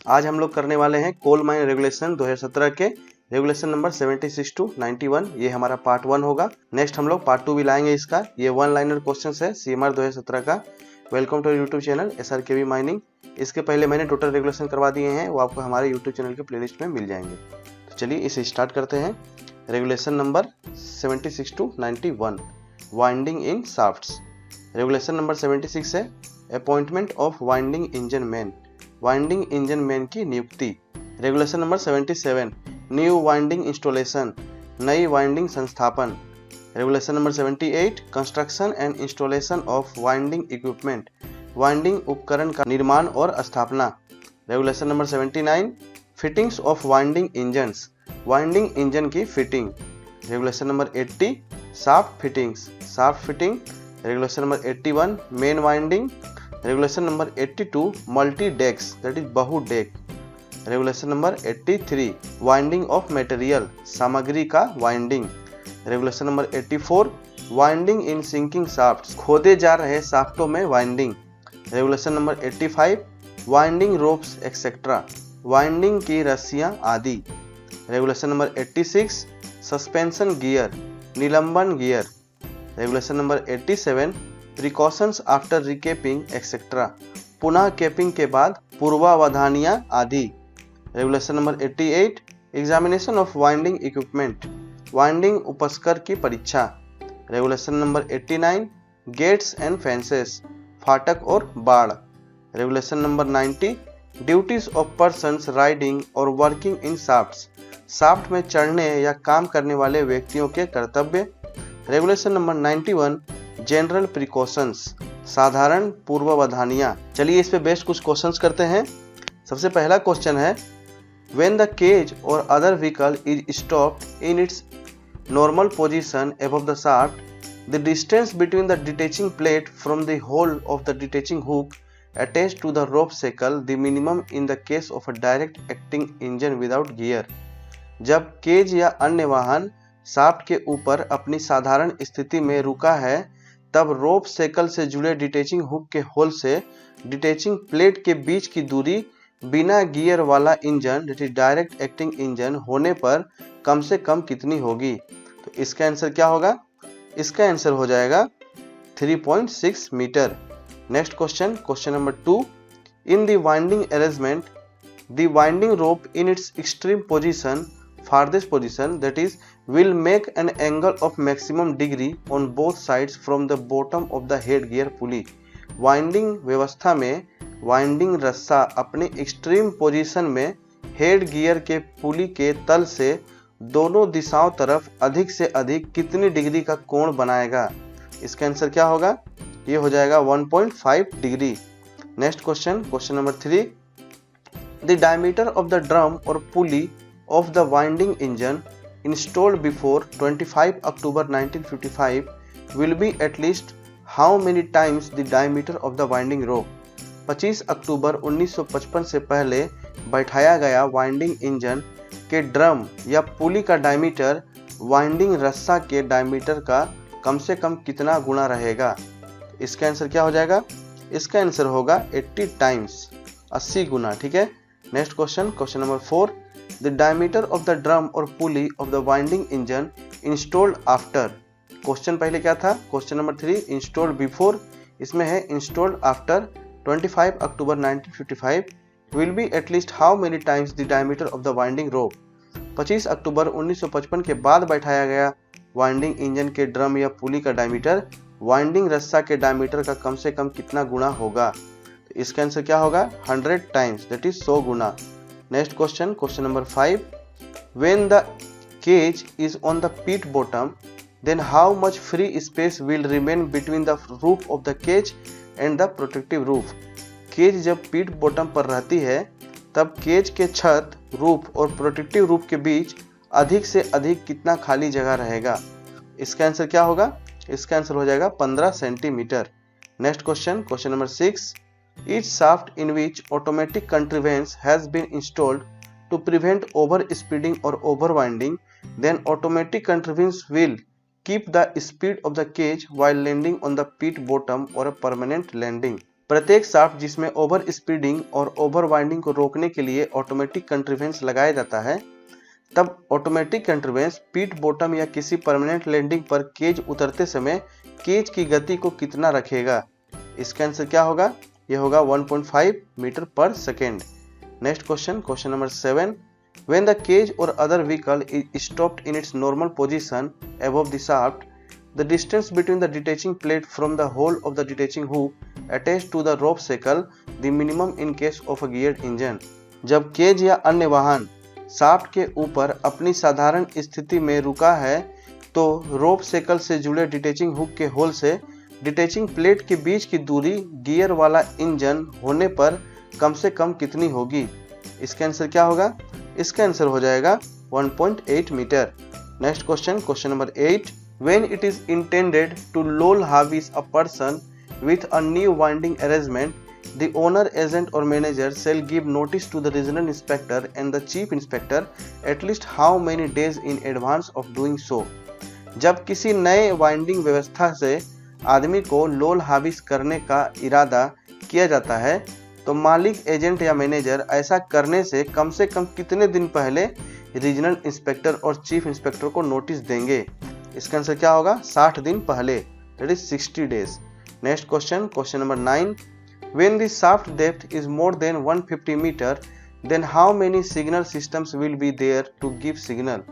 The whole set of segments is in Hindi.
आज हम लोग करने वाले हैं कोल माइन रेगुलेशन 2017 के रेगुलेशन नंबर 76 to 91। ये हमारा पार्ट 1 होगा। नेक्स्ट हम लोग पार्ट 2 भी लाएंगे इसका। ये 1 लाइनर क्वेश्चन है CMR 2017 का। Welcome to YouTube channel SRKB mining. इसके पहले मैंने टोटल रेगुलेशन करवा दिए हैं, वो आपको हमारे यूट्यूब चैनल के प्लेलिस्ट में मिल जाएंगे। तो चलिए इसे स्टार्ट करते हैं। Regulation number 76 to 91 winding in shafts. Regulation number 76 है appointment of winding engine man, winding engine man की नियुक्ति। Regulation number 77 new winding installation, नई वाइंडिंग संस्थापन। Regulation number 78 construction and installation of winding equipment, winding उपकरण का निर्माण और स्थापना। Regulation number 79 fittings of winding engines, winding engine की fitting. Regulation number 80 shaft fittings, shaft fitting. Regulation number 81 main winding. Regulation number 82 multi decks, that is बहु deck. Regulation number 83 winding of material, सामग्री का winding. Regulation number 84 winding in sinking shafts, खोदे जा रहे शाफ्टों में वाइंडिंग। Regulation number 85 winding ropes etcetera, winding की रस्सियां आदि। रेगुलेशन नंबर 86 सस्पेंशन गियर, निलंबन gear. Regulation number 87 precautions after recapping etcetera, पुनः केपिंग के बाद पूर्वावधानियां आदि। Regulation number 88 examination of winding equipment, winding उपस्कर की परीक्षा। Regulation number 89 gates and fences, फाटक और बाड़। Regulation number 90 duties of persons riding और वर्किंग इन शाफ्ट्स, शाफ्ट में चढ़ने या काम करने वाले व्यक्तियों के कर्तव्य। रेगुलेशन नंबर 91 जनरल प्रिकॉशंस, साधारण पूर्वावधानियां। चलिए इस पे बेस्ड कुछ क्वेश्चंस करते हैं। सबसे पहला क्वेश्चन है व्हेन द केज और other vehicle is stopped in its normal position above the shaft, the distance between the detaching plate from the hole of the detaching hook attached to the rope shackle the minimum in the case of a direct acting engine without gear. जब केज या अन्य वाहन शाफ्ट के ऊपर अपनी साधारण स्थिति में रुका है, तब रोप सेकल से जुड़े डिटैचिंग हुक के होल से डिटैचिंग प्लेट के बीच की दूरी बिना गियर वाला इंजन डायरेक्ट एक्टिंग इंजन होने पर कम से कम कितनी होगी। तो इसका आंसर क्या होगा? इसका आंसर हो जाएगा 3.6 metre. Next question, question number 2 in the winding arrangement the winding rope in its extreme position farthest position, that is will make an angle of maximum degree on both sides from the bottom of the head gear pulley। Winding व्यवस्था में वाइंडिंग रस्सा अपने एक्सट्रीम पोजीशन में हेड गियर के पुली के तल से दोनों दिशाओं तरफ अधिक से अधिक कितनी डिग्री का कोण बनाएगा। इसका आंसर क्या होगा? ये हो जाएगा 1.5 degree. Next question, question number 3 the diameter of the drum और पुली of the winding engine installed before 25 October 1955 will be at least how many times the diameter of the winding rope। 25 अक्टूबर 1955 से पहले बैठाया गया वाइंडिंग इंजन के ड्रम या पुली का डायमीटर वाइंडिंग रस्सा के डायमीटर का कम से कम कितना गुना रहेगा। इसका आंसर क्या हो जाएगा? इसका आंसर होगा 80 टाइम्स, 80 गुना। ठीक है। Next question, question number 4 The diameter of the drum or pulley of the winding engine installed after। Question पहले क्या था? क्वेश्चन नंबर 3 installed before, इसमें है installed after 25 October 1955 will be at least how many times the diameter of the winding rope। 25 अक्टूबर 1955 के बाद बैठाया गया वाइंडिंग इंजन के ड्रम या पुली का डायमीटर वाइंडिंग रस्सा के डायमीटर का कम से कम कितना गुना होगा। तो इसका आंसर क्या होगा? 100 times, that is 100 Guna. Next question, question number 5 when the cage is on the pit bottom, then how much free space will remain between the roof of the cage and the protective roof। Cage जब पीट बॉटम पर रहती है तब केज के छत, रूफ और प्रोटेक्टिव रूफ के बीच अधिक से अधिक कितना खाली जगह रहेगा। इसका आंसर क्या होगा? इसका आंसर हो जाएगा 15 centimetre. Next question, question number 6 each shaft in which automatic contrivance has been installed to prevent over speeding or over winding, then automatic contrivance will keep the speed of the cage while landing on the pit bottom or a permanent landing। प्रत्येक शाफ्ट जिसमें ओवर स्पीडिंग और ओवर वाइंडिंग को रोकने के लिए ऑटोमेटिक कंट्रीवेंस लगाया जाता है, तब ऑटोमेटिक कंट्रीवेंस पीट बॉटम या किसी परमानेंट लैंडिंग पर केज उतरते समय केज की गति को कितना रखेगा? इसका आंसर क्या होगा? यह होगा 1.5 मीटर पर second. Next question, question number 7, when the cage or other vehicle is stopped in its normal position above the shaft, the distance between the detaching plate from the hole of the detaching hook attached to the rope shackle the minimum in case of a geared engine। जब केज या अन्य वाहन शाफ्ट के ऊपर अपनी साधारण स्थिति में रुका है तो रोप शेकल से जुड़े डिटैचिंग हुक के होल से डिटैचिंग प्लेट के बीच की दूरी गियर वाला इंजन होने पर कम से कम कितनी होगी? इसका आंसर क्या होगा? इसका आंसर हो जाएगा 1.8 metre. Next question, question number 8, when it is intended to loll harvest a person with a new winding arrangement, the owner, agent or manager shall give notice to the regional inspector and the chief inspector at least how many days in advance of doing so। जब किसी नए वाइंडिंग व्यवस्था से आदमी को लोल हाविस करने का इरादा किया जाता है तो मालिक, एजेंट या मैनेजर ऐसा करने से कम कितने दिन पहले रीजनल इंस्पेक्टर और चीफ इंस्पेक्टर को नोटिस देंगे? इसका आंसर क्या होगा? 60 दिन पहले, that is 60 days. Next question, question number 9, when the shaft depth is more than 150 metre then how many signal systems will be there to give signal.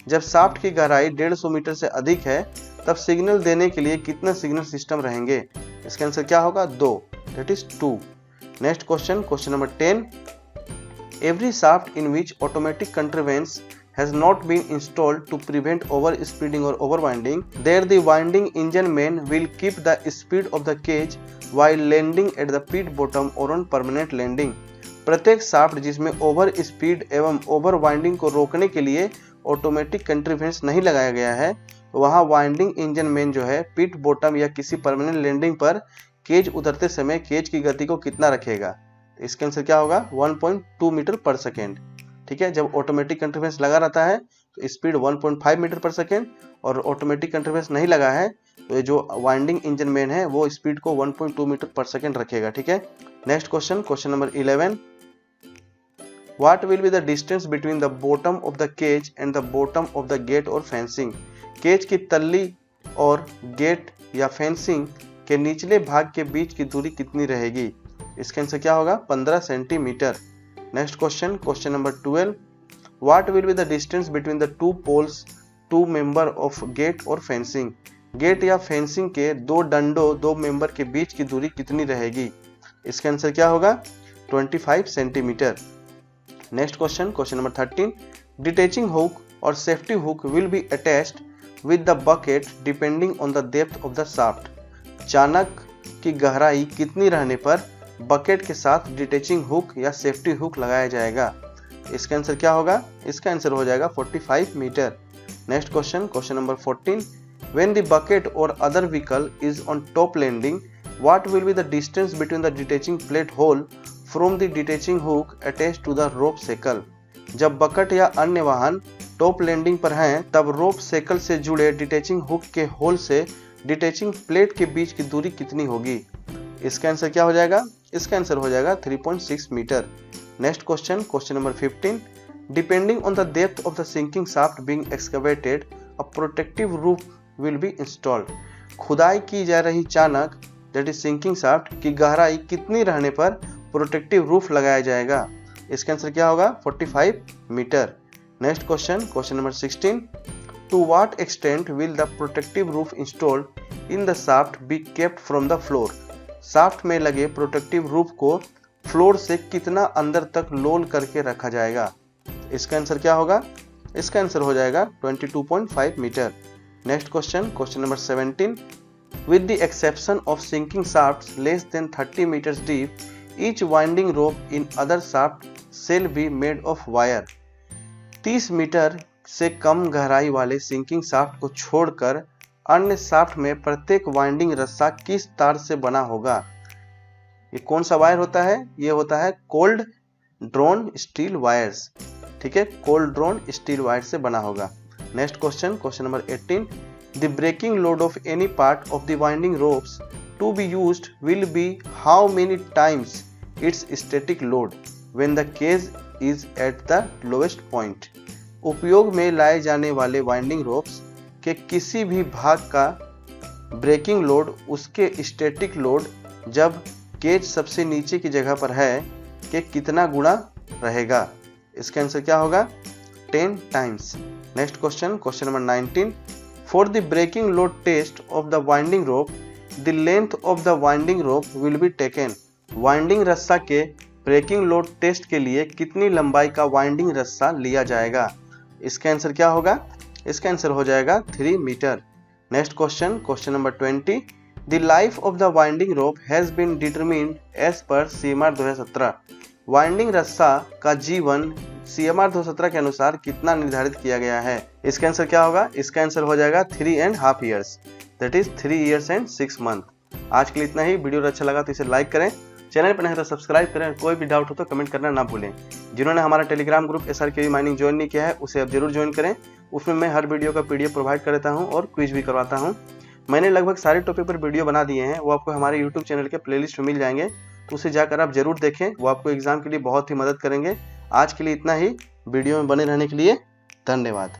जब शाफ्ट की गहराई 150 मीटर से अधिक है तब सिग्नल देने के लिए कितने सिग्नल सिस्टम रहेंगे? इसका आंसर क्या होगा? 2, that is 2। Next question, question number 10, every shaft in which automatic contrivance has not been installed to prevent over speeding or over winding, there the winding engine man will keep the speed of the cage while landing at the pit bottom or on permanent landing। प्रत्येक शाफ्ट जिसमें ओवर स्पीड एवं ओवर वाइंडिंग को रोकने के लिए ऑटोमेटिक कंट्रीवेंस नहीं लगाया गया है, वहां वाइंडिंग इंजन मैन जो है पिट बॉटम या किसी परमानेंट लैंडिंग पर केज उतरते समय केज की गति को कितना रखेगा? इसका आंसर क्या होगा? 1.2 मीटर पर सेकेंड। ठीक है, जब ऑटोमेटिक कंट्रीवेंस लगा रहता है तो स्पीड 1.5 मीटर पर सेकेंड और ऑटोमेटिक कंट्रीवेंस नहीं लगा है तो जो वाइंडिंग इंजन मैन है वो स्पीड को 1.2 मीटर पर सेकेंड रखेगा। ठीक है, next question, question number 11, What will be the distance between the bottom of the cage and the bottom of the gate or fencing? Cage की तल्ली और गेट या फेंसिंग के निचले भाग के बीच की दूरी कितनी रहेगी? इसका आंसर क्या होगा? 15 centimetre. Next question, question number 12, What will be the distance between the two poles, two member of gate or fencing? Gate या फेंसिंग के दो डंडों, दो मेंबर के बीच की दूरी कितनी रहेगी? इसका आंसर क्या होगा? 25 centimetre. Next question, question number 13, detaching hook और safety hook will be attached with the bucket depending on the depth of the shaft. चानक की गहराई कितनी रहने पर बकेट के साथ डिटैचिंग हुक या सेफ्टी हुक लगाया जाएगा? इसका आंसर क्या होगा? इसका आंसर हो जाएगा 45 metre. Next question, question number 14, when the bucket और other vehicle is on top landing, what will be the distance between the detaching plate hole from the detaching hook attached to the rope shackle. जब बकेट या अन्य वाहन टॉप लैंडिंग पर हैं तब रोप सेकल से जुड़े डिटैचिंग हुक के होल से डिटैचिंग प्लेट के बीच की दूरी कितनी होगी? इसका आंसर क्या हो जाएगा? इसका आंसर हो जाएगा 3.6 metre. Next question, question number 15, depending on the depth of the sinking shaft being excavated a protective roof will be installed. खुदाई की जा रही चानक दैट इज सिंकिंग शाफ्ट की गहराई कितनी रहने पर प्रोटेक्टिव रूफ लगाया जाएगा? इसका आंसर क्या होगा? 45 metre. Next question, question number 16, to what extent will the protective roof installed in the shaft be kept from the floor. Shaft में लगे प्रोटेक्टिव रूफ को फ्लोर से कितना अंदर तक लोल करके रखा जाएगा? इसका आंसर क्या होगा? इसका आंसर हो जाएगा 22.5 metre. Next question, question number 17, with the exception of sinking shafts less than 30 meters deep, each winding rope in other shaft shall be made of wire। 30 metre से कम गहराई वाले सिंकिंग शाफ्ट को छोड़कर अन्य शाफ्ट में प्रत्येक वाइंडिंग रस्सा किस तार से बना होगा? ये कौन सा वायर होता है? ये होता है कोल्ड ड्रोन स्टील वायर्स। ठीक है, कोल्ड ड्रोन स्टील वायर से बना होगा। Next question, question number 18, the breaking load of any part of the winding ropes to be used will be how many times its static load when the cage is at the lowest point। उपयोग में लाए जाने वाले वाइंडिंग रोप्स के किसी भी भाग का ब्रेकिंग लोड उसके स्टैटिक लोड जब केज सबसे नीचे की जगह पर है के कितना गुणा रहेगा। इसका आंसर क्या होगा? 10 times. Next question, question number 19। For the breaking load test of the winding rope the length of the winding rope will be taken. Winding रस्सा के ब्रेकिंग लोड टेस्ट के लिए कितनी लंबाई का वाइंडिंग रस्सा लिया जाएगा। इसका आंसर क्या होगा? इसका आंसर हो जाएगा 3 metre. Next question, question number 20। The life of the winding rope has been determined as per CMR 2017। Winding रस्सा का जीवन CMR 2017 के अनुसार कितना निर्धारित किया गया है। इसका आंसर क्या होगा? इसका आंसर हो जाएगा 3.5 years, that is 3 years and 6 month. आज के लिए इतना ही। वीडियो अच्छा लगा तो इसे लाइक करें, चैनल पर नहीं तो सब्सक्राइब करें, कोई भी डाउट हो तो कमेंट करना ना भूलें। जिन्होंने हमारा Telegram group SRKV mining join नहीं किया है उसे अब जरूर ज्वाइन करें। उसमें मैं हर वीडियो का PDF प्रोवाइड करता हूं और क्विज भी करवाता हूं। मैंने लगभग सारे टॉपिक पर वीडियो बना दिए हैं, वो आपको हमारे YouTube चैनल के प्लेलिस्ट में मिल जाएंगे, तो उसे जाकर आप जरूर देखें, वो आपको एग्जाम के लिए बहुत ही मदद करेंगे। आज के लिए इतना ही। वीडियो में बने रहने के लिए धन्यवाद।